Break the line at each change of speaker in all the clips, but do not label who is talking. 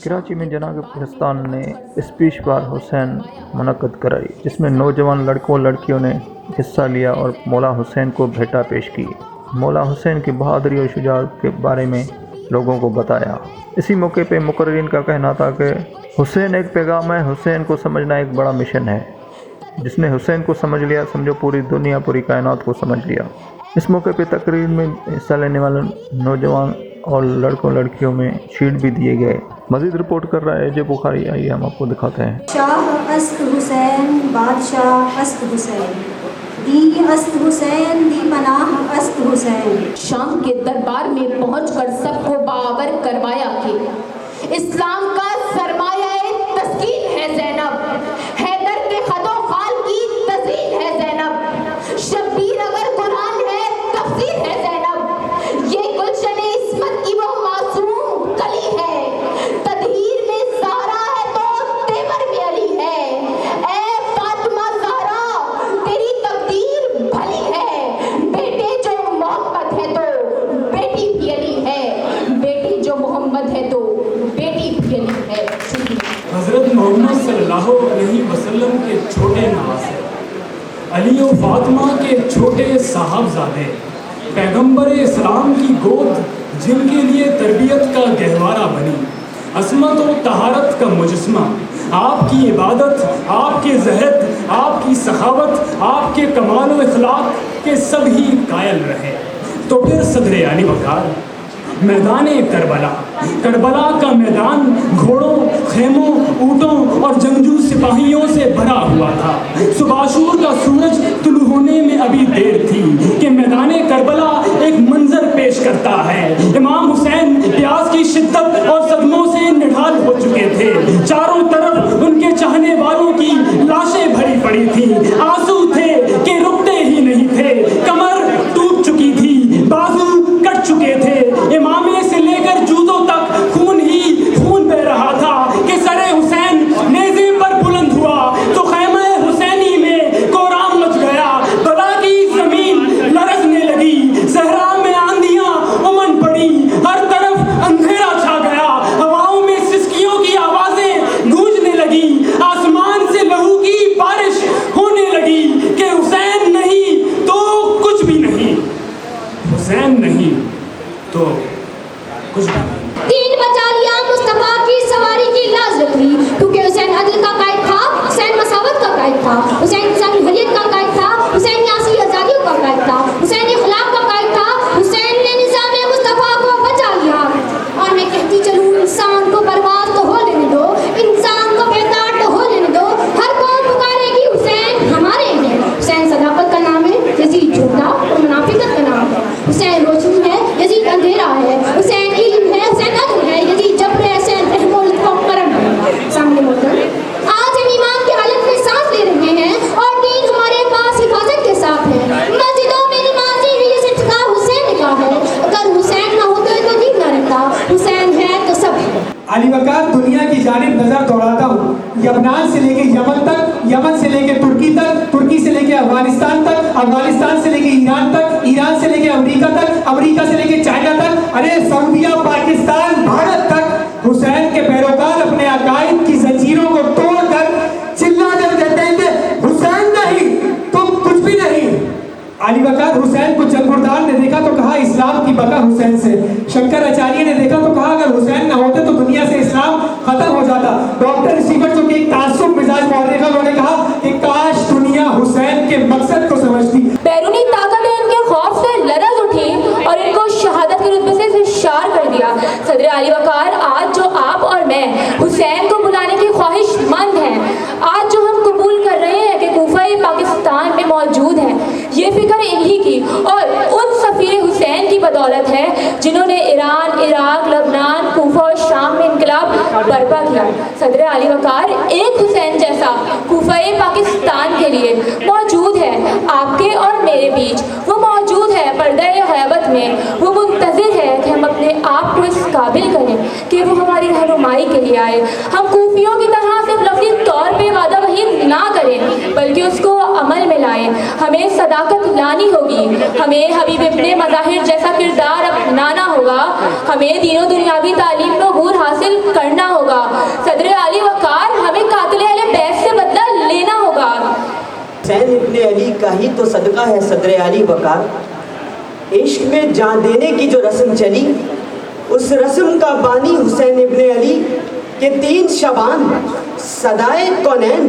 کراچی میں جناب پاکستان نے اسپیچ بار حسین منعقد کرائی، جس میں نوجوان لڑکوں لڑکیوں نے حصہ لیا اور مولا حسین کو بھیٹا پیش کی۔ مولا حسین کی بہادری اور شجاعت کے بارے میں لوگوں کو بتایا۔ اسی موقع پہ مقررین کا کہنا تھا کہ حسین ایک پیغام ہے، حسین کو سمجھنا ایک بڑا مشن ہے۔ جس نے حسین کو سمجھ لیا، سمجھو پوری دنیا، پوری کائنات کو سمجھ لیا۔ اس موقع پہ تقریر میں حصہ لینے والے نوجوان اور لڑکوں لڑکیوں میں شیلڈ بھی دیے گئے۔ مزید رپورٹ کر رہا ہے جے بخاری، آئیے ہم آپ کو دکھاتے ہیں۔
شاہ است حسین، بادشاہ است حسین، دی است حسین، دی پناہ است حسین۔
شام کے دربار میں پہنچ کر سب کو باور کروایا کہ اسلام کا سرمایہ تسکین ہے زینب، حیدر کے خد و خال کی تزئین ہے زینب، شبیر اگر قرآن ہے تفسیر ہے زینب، یہ گلشن عصمت کی وہ معصوم کلی ہے، تدہیر میں زہرا ہے تو تیور میں علی ہے، اے فاطمہ زہرا تیری تقدیر بھلی ہے، بیٹے جو محمد ہے تو بیٹی بھی علی ہے، بیٹی جو محمد ہے تو بیٹی بھی علی ہے۔
حضرت محمد صلی اللہ علیہ وسلم کے چھوٹے نواسے، علی و فاطمہ کے چھوٹے صاحبزادے، پیغمبر اسلام کی گود جن کے لیے تربیت کا گہوارہ بنی، عصمت و طہارت کا مجسمہ، آپ کی عبادت، آپ کے زہد، آپ کی سخاوت، آپ کے کمال و اخلاق کے سب ہی قائل رہے۔ تو پھر صدر علی وقار میدان کربلا کا میدان گھوڑوں، خیموں، اونٹوں اور جنگجو سپاہیوں سے بھرا ہوا تھا۔ صبح شور کا سورج طلوع ہونے میں ابھی دیر تھی کہ میدان کربلا ایک منظر پیش کرتا ہے۔ امام حسین پیاس کی شدت اور صدموں سے نڈھال ہو چکے تھے، چاروں طرف ان کے چاہنے والوں کی لاشیں بھری پڑی تھیں، آنسو تھے کہ رکتے ہی نہیں تھے، کمر ٹوٹ چکی تھی، بازو کٹ چکے تھے، امامے سے لے کر جوتوں تک خون ہی خون بہ رہا تھا کہ سر حسین نیزے پر بلند ہوا تو خیمہ حسینی میں کورام مچ گیا، بلا کی زمین لرزنے لگی، صحرا میں آندیاں امن پڑی، ہر طرف اندھیرا چھا گیا، ہواؤں میں سسکیوں کی آوازیں گونجنے لگی، آسمان سے لہو کی بارش ہونے لگی کہ حسین نہیں تو کچھ بھی نہیں، حسین نہیں تو کچھ بھی نہیں۔
دین بچا لیا مصطفیٰ کی سواری کی لاز رکھی، کیونکہ حسین عدل کا قائد تھا، حسین مساوت کا قائد تھا، حسین انسانی حریت کا قائد تھا، حسین نیاسی آزادیوں کا قائد تھا، حسین اخلاق کا قائد تھا، حسین نے نظام مصطفیٰ کو بچا لیا۔ اور میں کہتی چلوں انسان کو پرواز تو ہو لینے دو، انسان کو بیدار تو ہو لینے دو، ہر قوم پکارے گی حسین ہمارے ہیں۔ حسین صداقت کا نام ہے، یزید جھوٹا اور منافقت کا نام ہے، حسین روشنی ہے، یزید اندھیرا ہے، حسین علم ہے، حسین عدل ہے، یزید جبر ہے، حسین رحم و لطف و کرم ہے۔ سامنے محترم، آج ہم ایمان کی حالت میں سانس لے رہے ہیں اور دین ہمارے پاس حفاظت کے ساتھ ہے، مسجدوں میں نمازی ہیں، یہ صرف کا حسین نے کہا ہے، اگر حسین نہ ہوتے تو دین نہ رہتا، حسین ہے تو سب ہے۔
علی وقار دنیا کی جانب نظر دوڑاتا ہوں، یمنان سے لے کے یمن تک، یمن سے لے کے ترکی تک، ترکی سے لے کے افغانستان تک، افغانستان سے لے کے ایران تک، ایران سے لے کے امریکہ تک، امریکہ سے لے کے چائنا تک، ارے سعودیہ، پاکستان، بھارت تک حسین کے پیروکار اپنے عقائد کی زنجیروں کو توڑ کر چلا کر کہتے ہیں کہ حسین نہیں تو کچھ بھی نہیں۔ علی وقار حسین کو چنگردار نے دیکھا تو کہا اسلام کی بقا حسین سے، شنکر اچاریہ نے دیکھا تو کہا اگر حسین نہ ہوتے تو دنیا سے اسلام ختم ہو جاتا۔ ڈاکٹر اسٹیفن جو کہ ایک تعصب مزاج مورخ ہے، انہوں نے کہا کہ کاش دنیا حسین کے مقصد کو سمجھتی۔
بیرونی طاقتیں ان کے خوف سے لرز اٹھی اور ان کو شہادت کے رتبے سے شار کر دیا۔ صدر علی وقار، آج جو آپ اور میں حسین کو بلانے کی خواہش مند ہیں، آج جو ہم قبول کر رہے ہیں کہ کوفہ پاکستان میں موجود ہیں، یہ فکر انہی کی اور ان سفیر حسین کی بدولت ہے جنہوں نے ایران، عراق، لبنان، کوفہ اور شام میں انقلاب برپا کیا۔ صدر علی وقار، ایک حسین جیسا کوفہ پاکستان کے لیے موجود ہے آپ کے اور میرے بیچ، وہ موجود ہے پردہ غیبت میں، وہ منتظر ہے کہ ہم اپنے آپ کو اس قابل کریں کہ وہ ہماری رہنمائی کے لیے آئے۔ ہم کوفیوں کی طرح صرف لفظی طور پہ وعدہ وحید نہ کریں بلکہ اس کو عمل میں لائیں۔ ہمیں صداقت لانی ہوگی، ہمیں حبیب ابن مظاہر جیسا کردار اپنانا ہوگا، ہمیں دین و دنیاوی تعلیم کو عبور حاصل کرنا ہوگا
ہی تو صدقہ ہے صدر علی وقار. عشق میں جان دینے کی جو رسم چلی اس رسم کا بانی حسین ابن علی کہ 3 شبان صدائے کونین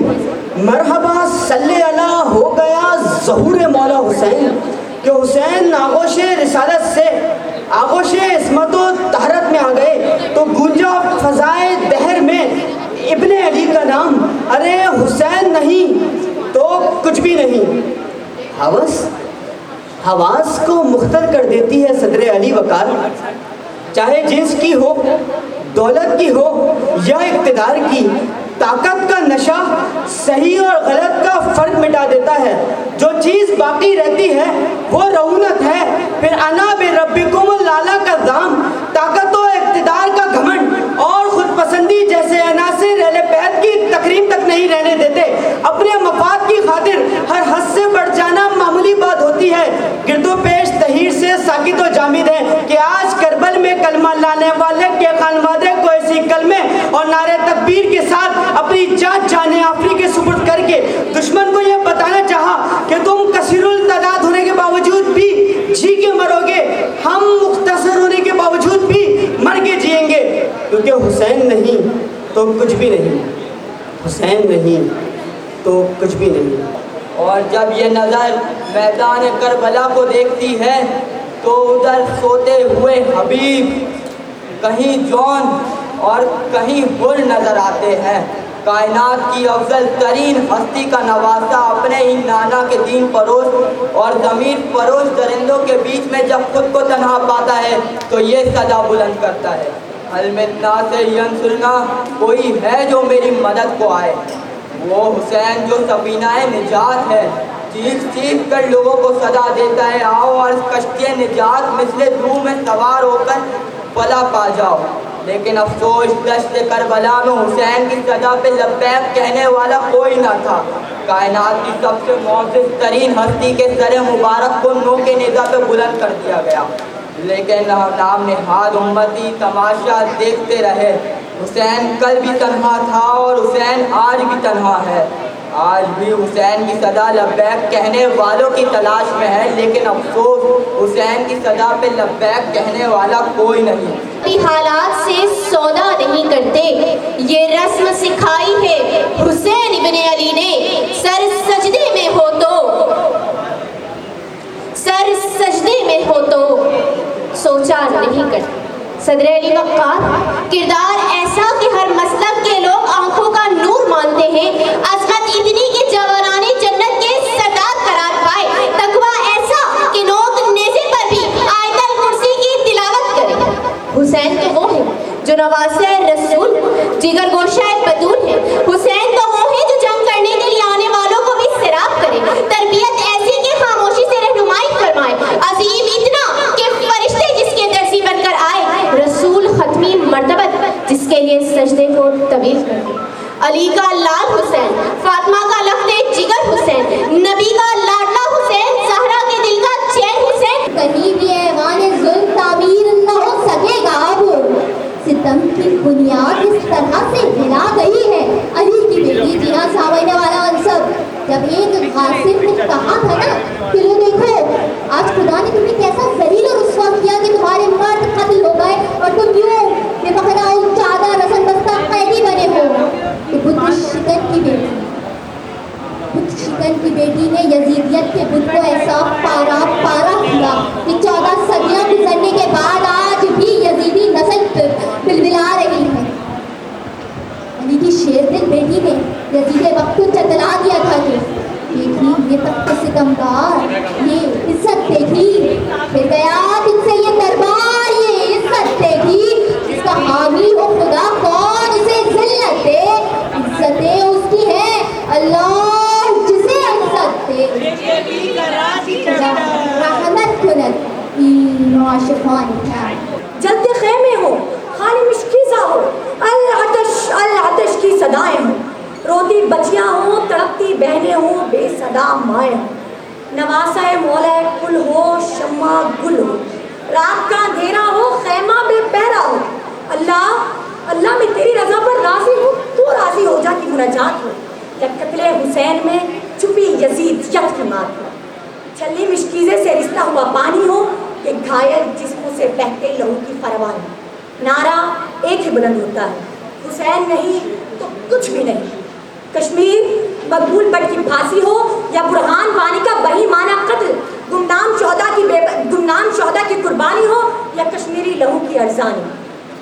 مرحبا صلی اللہ ہو گیا ظہور مولا حسین کہ حسین آغوش رسالت سے آغوش عصمت و طہارت میں آ گئے تو گونجا فضائے دہر میں ابن علی کا نام. ارے حسین نہیں تو کچھ بھی نہیں. حواس کو مختل کر دیتی ہے صدر علی وقار, چاہے جنس کی ہو, دولت کی ہو یا اقتدار کی. طاقت کا نشہ صحیح اور غلط کا فرق مٹا دیتا ہے. جو چیز باقی رہتی ہے وہ رعونت ہے. پھر انا بربکم اللالا کا دام, طاقت و اقتدار کا گھمنڈ اور خود پسندی جیسے عناصر اہل بیت کی تکریم تک نہیں رہنے دیتے. اپنے مفاد کی خاطر ہر حد سے بڑھ جانا معمولی بات ہوتی ہے. گرد و پیش تحیر سے ساکت و جامد ہے کہ آج کربل میں کلمہ لانے والے کے خانوادے کو اسی کلمے اور نعرے تکبیر کے ساتھ اپنی جان جانے آفری کے سپرد کر کے دشمن کو یہ بتانا چاہا کہ تم کثیر التعداد ہونے کے باوجود بھی جی کے مرو گے, ہم مختصر ہونے کے باوجود بھی مر کے جئیں گے. کیونکہ حسین نہیں تو کچھ بھی نہیں, حسین نہیں تو کچھ بھی نہیں.
اور جب یہ نظر میدان کربلا کو دیکھتی ہے تو ادھر سوتے ہوئے حبیب کہیں جون اور کہیں حر نظر آتے ہیں. کائنات کی افضل ترین ہستی کا نواسا اپنے ہی نانا کے دین پروش اور ضمیر پروش درندوں کے بیچ میں جب خود کو تنہا پاتا ہے تو یہ صدا بلند کرتا ہے, المتنا سے ینصرنا, کوئی ہے جو میری مدد کو آئے. وہ حسین جو سفینہ نجات ہے, چیخ چیخ کر لوگوں کو صدا دیتا ہے, آؤ اور کشتی نجات مثل روح میں سوار ہو کر فلاح پا جاؤ. لیکن افسوس دشت کربلا میں حسین کی صدا پہ لبیک کہنے والا کوئی نہ تھا. کائنات کی سب سے معزز ترین ہستی کے سر مبارک کو نو کے نیزہ پہ بلند کر دیا گیا, لیکن نام نہاد امتی تماشا دیکھتے رہے. حسین کل بھی تنہا تھا اور حسین آج بھی تنہا ہے. آج بھی حسین کی صدا لبیک کہنے والوں کی تلاش میں ہے, لیکن افسوس حسین کی صدا پہ لبیک کہنے والا کوئی نہیں.
حالات سے سودا نہیں کرتے, یہ رسم سکھائی ہے حسین ابن علی نے. سر سجدے میں ہو تو سوچا نہیں کرتے. صدر علی وقار کردار ایسا کہ ہر مسلک کے لوگ آنکھوں کا نور مانتے ہیں. عظمت اتنی کہ جوانان جنت کے سردار قرار پائے. تقویٰ ایسا کہ لوگ نیزے پر بھی آیت الکرسی کی تلاوت کریں. حسین تو وہ ہے جو نواسہ رسول, جگر گوشہ بدول ہے. حسین تو وہ ہے جو جنگ کرنے کے لیے آنے والوں کو بھی سیراب کرے. تربیت ایسی کہ خاموشی سے رہنمائی فرمائے. عظیم اتنا کہ فرشتے جس کے درسی بن کر آئے. رسول ختمی مرتبت جس کے لیے سجدے کو طویل کر دے. علی کا لال حسین, فاطمہ کا لخت جگر حسین, نبی کا لاڈلا حسین, زہرا کے دل کا چین حسین. کہیں بھی ایوان ظلم تعمیر نہ ہو سکے گا. اب ستم کی بنیاد اس طرح سے ہلا گئی ہے. علی کی بیٹی جینا سامنے والا انصب, جب ایک غاصب نے کہا تھا نا کہ لو دیکھو آج خدا نے تمہیں کیسا ذلیل اور رسوا کیا کہ تمہارے مرد قتل ہو گئے اور تم یوں بے بخنا چادر رسن بستہ قیدی بنے ہو. کہ بت شکن کی بیٹی نے یزیدیت کے بت کو ایسا پارا کیا کہ 14 صدیاں گزرنے کے بعد آج بھی یزیدی نسل بلبلا رہی ہے. علی کی شیر دل بیٹی نے یزید وقت کو چتلا دیا تھا کہ دیکھی یہ تخت ستمگار, یہ عزت دیکھی, پھر گیا تم سے یہ دربار, یہ عزت دیکھی. جس کا حامی ہو خدا کون اسے ذلت دے. عزتیں اس کی ہے اللہ جسے عزت دے. رحمت کنت این عاشقان ہے.
جلد خیمے ہو, خالی مشکیزہ ہو, العطش کی صدائیں ہوں, روتی بچیاں ہوں, تڑپتی بہنیں ہوں, بے صدا مائیں ہوں. نواسہ مولا کل ہو, شمع گل ہو, رات کا اندھیرا ہو, خیمہ بے پہرا ہو. اللہ میں تیری رضا پر راضی ہوں, تو راضی ہو جا کی مناجات ہو. جب قتل حسین میں چھپی یزید یت کی مات ہو. چھلی مشکیزے سے رستا ہوا پانی ہو کہ گھائل جسموں سے بہتے لہو کی فروان. نعرہ ایک ہی بلند ہوتا ہے, حسین نہیں تو کچھ بھی نہیں. کشمیر مقبول بٹ کی پھانسی ہو یا برہان وانی کا بہیمانہ قتل, گمنام شہدا کی قربانی ہو یا کشمیری لہو کی ارزانی.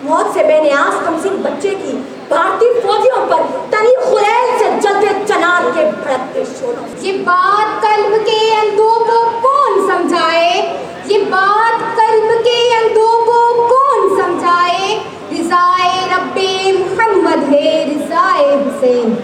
موت سے بے نیاز کمسن بچے کی بھارتی فوجیوں پر تنی خلیل سے جلتے چنار کے بھڑکتے شولوں.
یہ بات قلب کے اندھوں کو کون سمجھائے, یہ بات قلب کے اندھوں کو کون سمجھائے, رضائے رب محمد ہے رضائے حسین.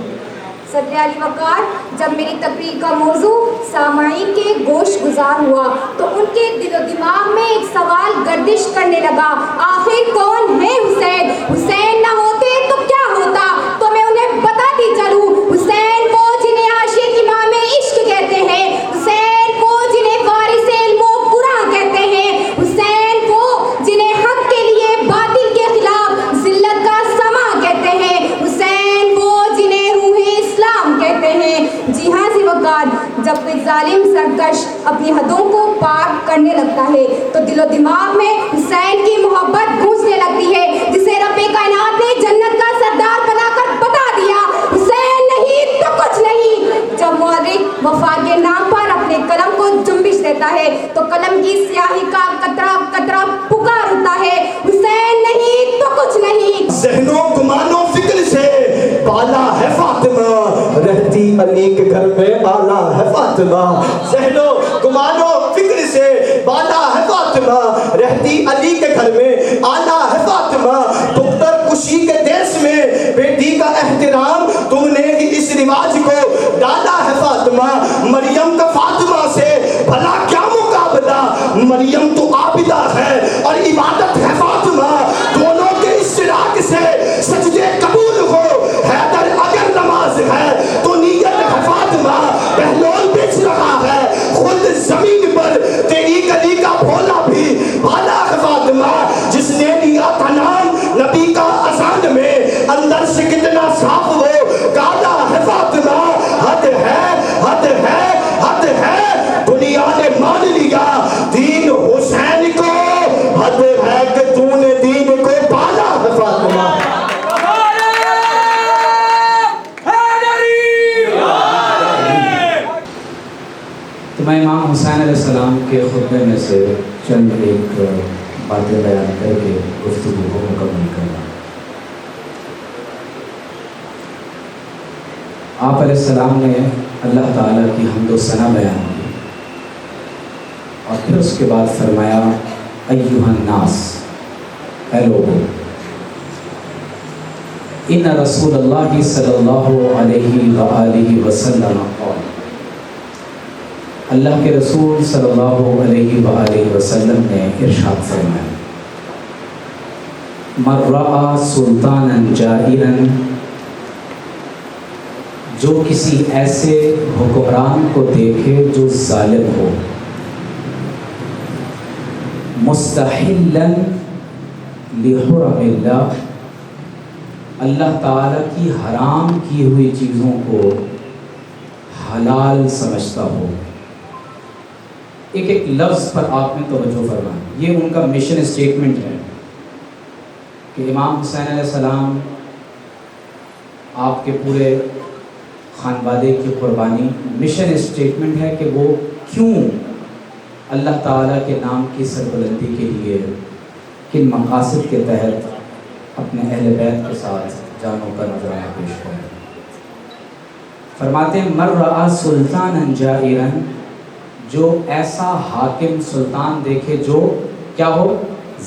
صدر علی وقار جب میری تقریر کا موضوع سامعین کے گوش گزار ہوا تو ان کے دل و دماغ میں ایک سوال گردش کرنے لگا, آخر کون ہے حسین؟ حسین نہ ہوتے تو کیا ہوتا؟ تو میں انہیں بتاتی چلوں, حسین وہ جنہیں عاشق امام عشق کہتے ہیں, حسین وہ جنہیں وارث علم و قرآن کہتے ہیں, حسین وہ جنہیں حق کے لیے باطل کے خلاف ذلت کا سما کہتے ہیں, حسین وہ جنہیں روح اسلام کہتے ہیں. جی ہاں سی وقار, جب کوئی ظالم سرکش اپنی حدوں کو پار کرنے لگتا ہے تو دل و دماغ میں حسین کی محبت گونجنے لگتی ہے, جسے رب کائنات نے جنت کا سردار بنا کر بتا دیا, حسین نہیں تو کچھ نہیں. جب مورخ وفا کے نام پر اپنے قلم کو جنبش دیتا ہے تو قلم کی سیاہی کا قطرہ قطرہ پکار اٹھتا ہے, حسین نہیں تو کچھ نہیں.
ذہنوں گمانوں فکر سے بالا ہے فاطمہ, رہتی علی کے گھر میں آلہ ہے فاطمہ. ذہنوں گمانوں فکر سے بالا ہے فاطمہ, رہتی علی کے گھر میں آلہ ہے فاطمہ. دختر کشی کے دیس میں بیٹی کا احترام تم نے ہی اس رواج کو ڈالا ہے فاطمہ. مریم کا فاطمہ سے بھلا کیا مقابلہ, مریم تو عابدہ ہے اور عبادت ہے فاطمہ. دونوں کے اشتراک سے سجدے قبول ہو, حیدر اگر نماز ہے تو نیت ہے فاطمہ. بہلول بیچ رہا ہے خود زمین پر, تیری گلی کا بھولا بھی بھالا ہے فاطمہ. جس نے لیا تھا نام نبی کا اذان میں, اندر سے کتنا صاف وہ کالا ہے فاطمہ. حد ہے حد ہے حد ہے, دنیا نے مان لیا دین حسین کو, حد ہے کہ تو نے دین کو پالا ہے فاطمہ.
تو میں امام حسین علیہ السلام کے خطبے میں سے چند ایک باتیں بیان کر کے گفتگو کو مکمل کرنا. آپ علیہ السلام نے اللہ تعالیٰ کی حمد و ثنا بیان کی اور پھر اس کے بعد فرمایا ایھا الناس, اے لوگو, ان رسول اللہ صلی اللہ علیہ وآلہ وسلم قال, اللہ کے رسول صلی اللہ علیہ وآلہ وسلم نے ارشاد فرمایا, من رأى سلطانا جائرا, جو کسی ایسے حکمران کو دیکھے جو ظالم ہو, مستحلا لحرم اللہ, اللہ تعالیٰ کی حرام کی ہوئی چیزوں کو حلال سمجھتا ہو. ایک لفظ پر آپ نے توجہ فرمائیں, یہ ان کا مشن اسٹیٹمنٹ ہے کہ امام حسین علیہ السلام آپ کے پورے خانوادے کی قربانی, مشن اسٹیٹمنٹ ہے کہ وہ کیوں اللہ تعالیٰ کے نام کی سربلندی کے لیے کن مقاصد کے تحت اپنے اہل بیت کے ساتھ جانوں کا نذرانہ پیش کریں. فرماتے ہیں من رأى سلطانا جائرا, جو ایسا حاکم سلطان دیکھے جو کیا ہو,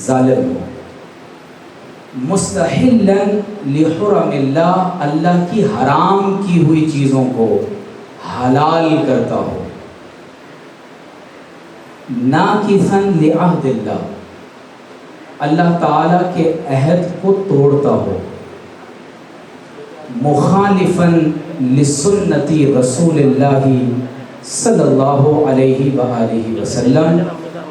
ظالم ہو, مستحلا لحرم اللہ, اللہ کی حرام کی ہوئی چیزوں کو حلال کرتا ہو, ناقضا لعہد اللہ, اللہ تعالیٰ کے عہد کو توڑتا ہو, مخالفا لسنتی رسول اللہ صلی اللہ علیہ وآلہ وسلم,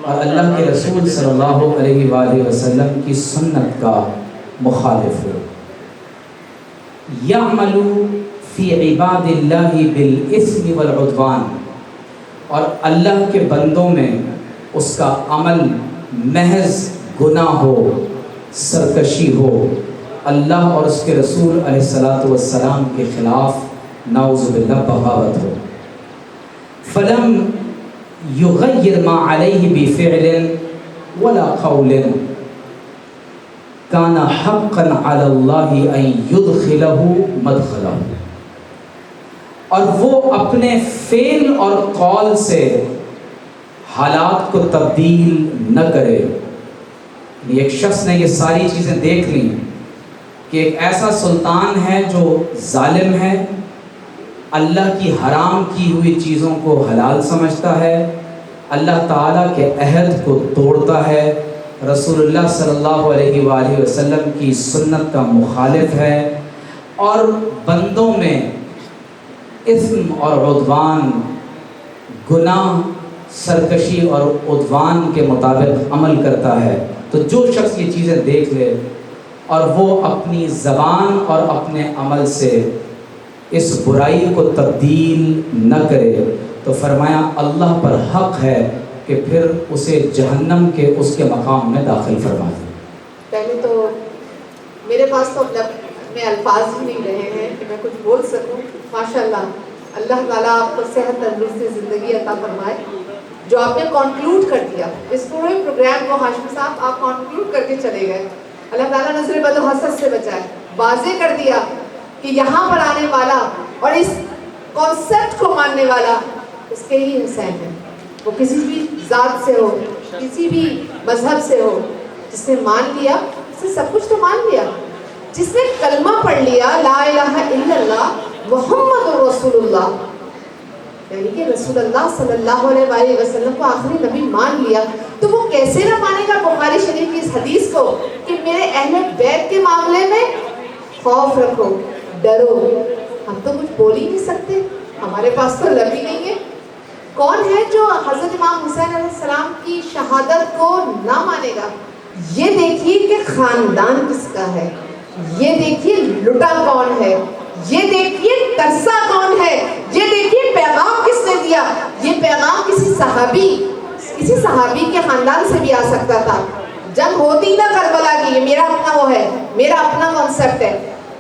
اور اللہ کے رسول صلی اللہ علیہ وآلہ وسلم کی سنت کا مخالف ہو. یعمل فی عباد اللہ بالاسم والعدوان, اور اللہ کے بندوں میں اس کا عمل محض گناہ ہو، سرکشی ہو، اللہ اور اس کے رسول علیہ الصلاۃ والسلام کے خلاف نعوذ باللہ بغاوت ہو. فلم یغیر ما علیہ بفعل ولا قول کان حقا علی اللہ ان یدخلہ مدخلہ. اور وہ اپنے فعل اور قول سے حالات کو تبدیل نہ کرے. ایک شخص نے یہ ساری چیزیں دیکھ لیں کہ ایک ایسا سلطان ہے جو ظالم ہے، اللہ کی حرام کی ہوئی چیزوں کو حلال سمجھتا ہے، اللہ تعالیٰ کے عہد کو توڑتا ہے، رسول اللہ صلی اللہ علیہ وآلہ وسلم کی سنت کا مخالف ہے، اور بندوں میں اثم اور عدوان، گناہ، سرکشی اور عدوان کے مطابق عمل کرتا ہے. تو جو شخص یہ چیزیں دیکھ لے اور وہ اپنی زبان اور اپنے عمل سے اس برائی کو تبدیل نہ کرے تو فرمایا اللہ پر حق ہے کہ پھر اسے جہنم کے اس کے مقام میں داخل فرما دے.
پہلے تو میرے پاس تو میں الفاظ ہی نہیں رہے ہیں کہ میں کچھ بول سکوں. ماشاءاللہ اللہ تعالیٰ آپ کو صحت تندرستی زندگی عطا فرمائے. جو آپ نے کنکلوڈ کر دیا اس پورے پروگرام کو، ہاشم صاحب آپ کنکلوڈ کر کے چلے گئے. اللہ تعالیٰ نظر بد و حسد سے بچائے. واضح کر دیا کہ یہاں پر آنے والا اور اس کانسیپٹ کو ماننے والا اس کے ہی حسین ہے. وہ کسی بھی ذات سے ہو، کسی بھی مذہب سے ہو، جس نے مان لیا اس نے سب کچھ تو مان لیا. جس نے کلمہ پڑھ لیا لا الہ الا اللہ محمد رسول اللہ، یعنی کہ رسول اللہ صلی اللہ علیہ وسلم کو آخری نبی مان لیا، تو وہ کیسے نہ مانے گا بخاری شریف کی اس حدیث کو کہ میرے اہل بیت کے معاملے میں خوف رکھو، ڈرو. ہم تو کچھ بول ہی نہیں سکتے، ہمارے پاس تو لب ہی نہیں ہے. کون ہے جو حضرت امام حسین علیہ السلام کی شہادت کو نہ مانے گا؟ یہ دیکھیے کہ خاندان کس کا ہے، یہ دیکھیے لٹا کون ہے، یہ دیکھیے ترسا کون ہے، یہ دیکھیے پیغام کس نے دیا. یہ پیغام کسی صحابی کے خاندان سے بھی آ سکتا تھا. جنگ ہوتی نہ کربلا کی، یہ میرا اپنا وہ ہے، میرا اپنا کانسیپٹ ہے.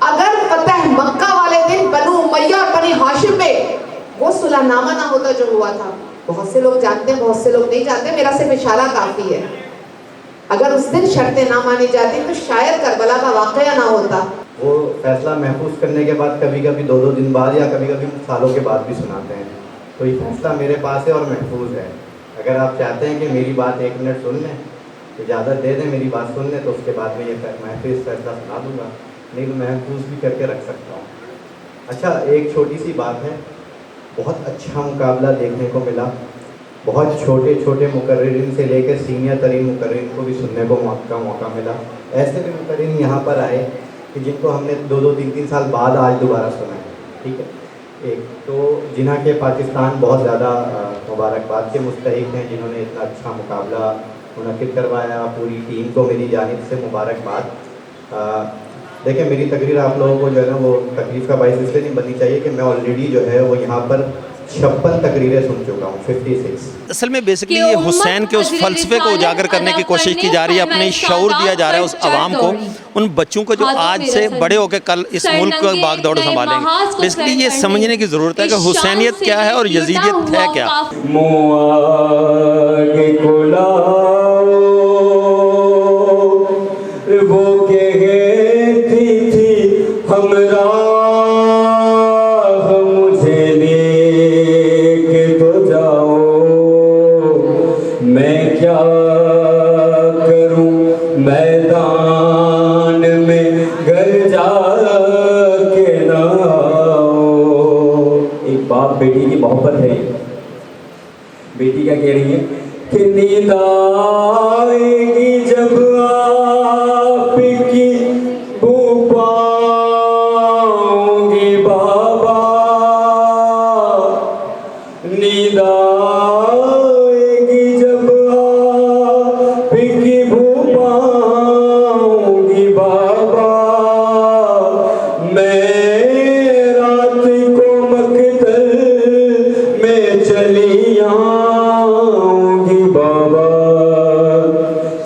اگر فتح مکہ والے دن بنو امیہ اور بنی ہاشم میں وہ صلح نامہ نہ ہوتا جو ہوا تھا، بہت سے لوگ جانتے ہیں، بہت سے لوگ نہیں جانتے، میرا صرف اشارہ کافی ہے. اگر اس دن شرطیں نہ مانی جاتی تو شاید کربلا کا واقعہ نہ ہوتا.
وہ فیصلہ محفوظ کرنے کے بعد کبھی کبھی 2 دن بعد یا کبھی کبھی سالوں کے بعد بھی سناتے ہیں. تو یہ فیصلہ میرے پاس ہے اور محفوظ ہے. اگر آپ چاہتے ہیں کہ میری بات 1 منٹ سن لیں، اجازت دے دیں میری بات سن لیں، تو اس کے بعد میں یہ محفوظ فیصلہ سنا دوں گا، نہیں تو محفوظ بھی کر کے رکھ سکتا ہوں. اچھا، ایک چھوٹی سی بات ہے. بہت اچھا مقابلہ دیکھنے کو ملا. بہت چھوٹے چھوٹے مقررین سے لے کے سینئر ترین مقررین کو بھی سننے کو موقع ملا. ایسے بھی مقررین یہاں پر آئے کہ جن کو ہم نے 2-3 سال بعد آج دوبارہ سنا ہے. ٹھیک ہے، ایک تو جنہاں کے پاکستان بہت زیادہ مبارکباد کے مستحق ہیں، جنہوں نے اتنا اچھا مقابلہ منعقد کروایا. پوری ٹیم کو میری جانب سے مبارکباد. دیکھیں، میری تقریر آپ لوگوں کو جو ہے نا وہ تکلیف کا باعث اس لیے نہیں بننی چاہیے کہ میں آلریڈی جو ہے وہ یہاں پر 56 تقریریں سن چکا ہوں، 56.
اصل میں بیسکلی یہ حسین کے اس فلسفے کو اجاگر کرنے کی کوشش کی جا رہی ہے، اپنے شعور دیا جا رہا ہے اس عوام کو، ان بچوں کو جو آج سے بڑے ہو کے کل اس ملک کو باغ دوڑ سنبھالیں گے. بیسکلی یہ سمجھنے کی ضرورت ہے کہ حسینیت کیا ہے اور یزیدیت ہے کیا.
وہ کہتی تھی ہمراہ مجھے لے کے تو جاؤ، میں کیا کروں میدان میں گھر جا کے نہ آؤ. ایک باپ بیٹی کی محبت ہے. بیٹی کیا کہہ رہی ہے کہ نیند آئے گی جب آپ کی بو پاؤں گی بابا، نیند آئے گی جب آپ کی بو پاؤں گی بابا. میں رات کو مقتل میں چلی آؤں